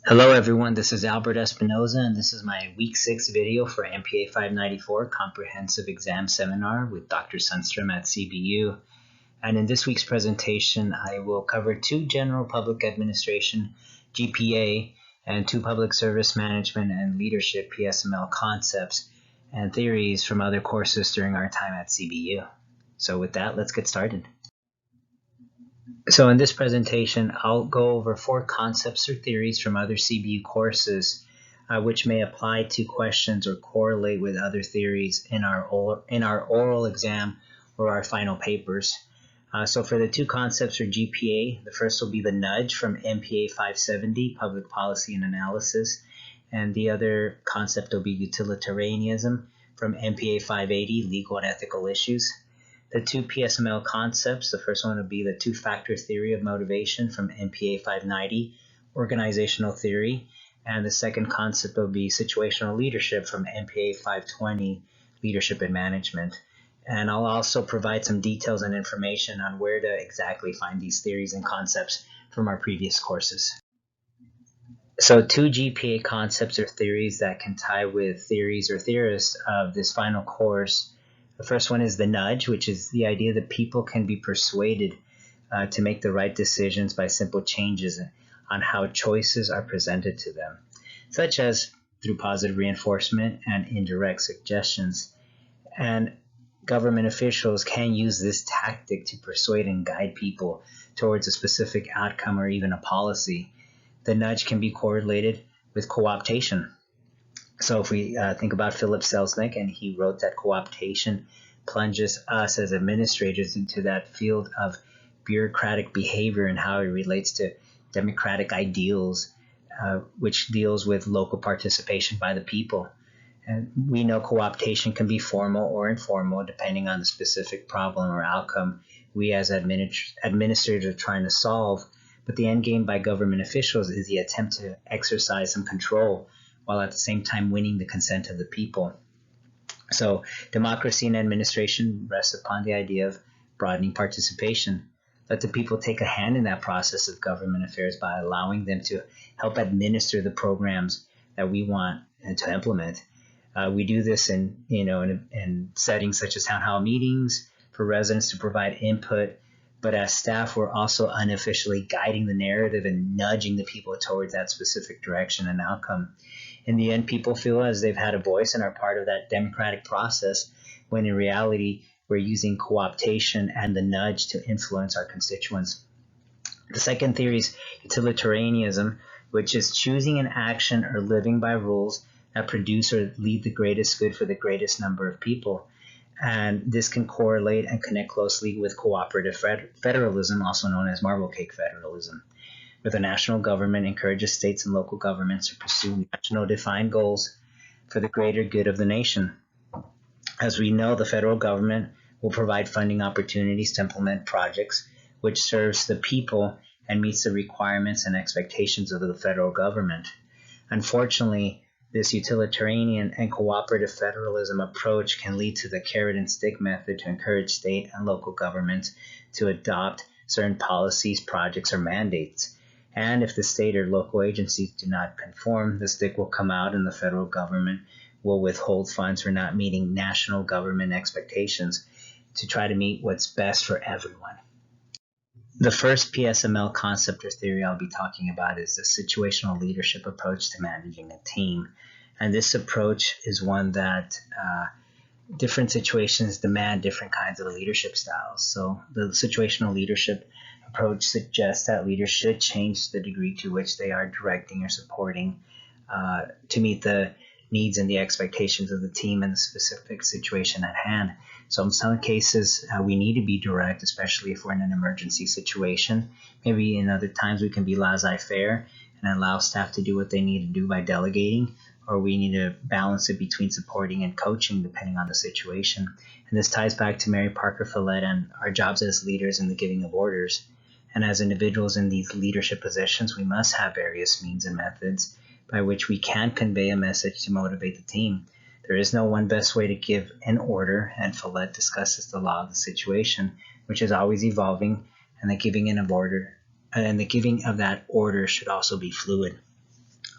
Hello everyone, this is Albert Espinoza and this is my week 6 video for MPA 594 Comprehensive Exam Seminar with Dr. Sundstrom at CBU. And in this week's presentation, I will cover 2 General Public Administration GPA and 2 Public Service Management and Leadership PSML concepts and theories from other courses during our time at CBU. So with that, let's get started. So in this presentation, I'll go over 4 concepts or theories from other CBU courses which may apply to questions or correlate with other theories in our oral exam or our final papers. So for the 2 concepts for GPA, the first will be the nudge from MPA 570, Public Policy and Analysis, and the other concept will be utilitarianism from MPA 580, Legal and Ethical Issues. The 2 PSML concepts, the first one would be the 2-factor theory of motivation from MPA 590, organizational theory, and the second concept will be situational leadership from MPA 520, leadership and management. And I'll also provide some details and information on where to exactly find these theories and concepts from our previous courses. So 2 GPA concepts or theories that can tie with theories or theorists of this final course. The first one is the nudge, which is the idea that people can be persuaded to make the right decisions by simple changes on how choices are presented to them, such as through positive reinforcement and indirect suggestions. And government officials can use this tactic to persuade and guide people towards a specific outcome or even a policy. The nudge can be correlated with co-optation. So if we think about Philip Selznick, and he wrote that co-optation plunges us as administrators into that field of bureaucratic behavior and how it relates to democratic ideals, which deals with local participation by the people. And we know co-optation can be formal or informal depending on the specific problem or outcome we as administrators are trying to solve. But the end game by government officials is the attempt to exercise some control while at the same time winning the consent of the people. So democracy and administration rests upon the idea of broadening participation. Let the people take a hand in that process of government affairs by allowing them to help administer the programs that we want to implement. We do this in settings such as town hall meetings for residents to provide input, but as staff, we're also unofficially guiding the narrative and nudging the people towards that specific direction and outcome. In the end, people feel as they've had a voice and are part of that democratic process, when in reality, we're using co-optation and the nudge to influence our constituents. The second theory is utilitarianism, which is choosing an action or living by rules that produce or lead the greatest good for the greatest number of people. And this can correlate and connect closely with cooperative federalism, also known as marble cake federalism, where the national government encourages states and local governments to pursue national defined goals for the greater good of the nation. As we know, the federal government will provide funding opportunities to implement projects which serves the people and meets the requirements and expectations of the federal government. Unfortunately, this utilitarian and cooperative federalism approach can lead to the carrot and stick method to encourage state and local governments to adopt certain policies, projects, or mandates. And if the state or local agencies do not conform, the stick will come out and the federal government will withhold funds for not meeting national government expectations to try to meet what's best for everyone. The first PSML concept or theory I'll be talking about is the situational leadership approach to managing a team. And this approach is one that different situations demand different kinds of leadership styles. So the situational leadership approach suggests that leaders should change the degree to which they are directing or supporting to meet the needs and the expectations of the team and the specific situation at hand. So in some cases, we need to be direct, especially if we're in an emergency situation. Maybe in other times we can be laissez-faire and allow staff to do what they need to do by delegating, or we need to balance it between supporting and coaching depending on the situation. And this ties back to Mary Parker Follett and our jobs as leaders in the giving of orders. And as individuals in these leadership positions, we must have various means and methods by which we can convey a message to motivate the team. There is no one best way to give an order, and Follett discusses the law of the situation, which is always evolving, and the giving of that order should also be fluid.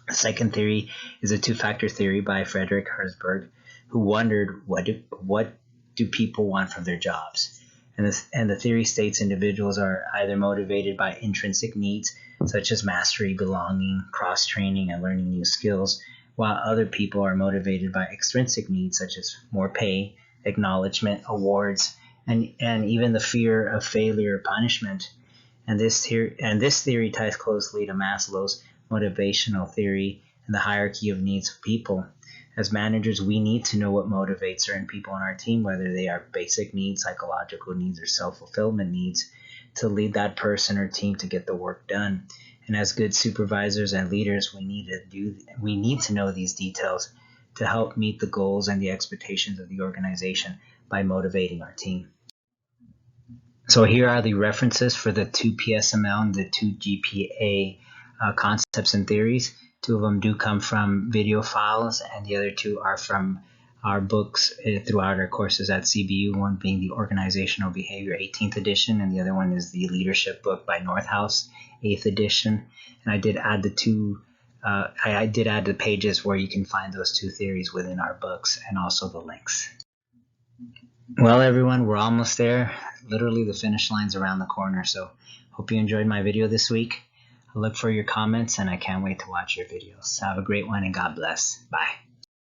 The second theory is a two-factor theory by Frederick Herzberg, who wondered what do people want from their jobs. And the theory states individuals are either motivated by intrinsic needs, such as mastery, belonging, cross-training, and learning new skills, while other people are motivated by extrinsic needs, such as more pay, acknowledgement, awards, and even the fear of failure or punishment. And this theory ties closely to Maslow's motivational theory and the hierarchy of needs of people. As managers, we need to know what motivates certain people on our team, whether they are basic needs, psychological needs, or self-fulfillment needs, to lead that person or team to get the work done. And as good supervisors and leaders, we need to know these details to help meet the goals and the expectations of the organization by motivating our team. So here are the references for the 2 PSML and the 2 GPA concepts and theories. 2 of them do come from video files, and the other 2 are from our books throughout our courses at CBU, one being the Organizational Behavior 18th edition, and the other one is the Leadership book by Northhouse, 8th edition. And I did add the pages where you can find those 2 theories within our books, and also the links. Well, everyone, we're almost there. Literally, the finish line's around the corner, so hope you enjoyed my video this week. I look for your comments, and I can't wait to watch your videos. Have a great one, and God bless. Bye.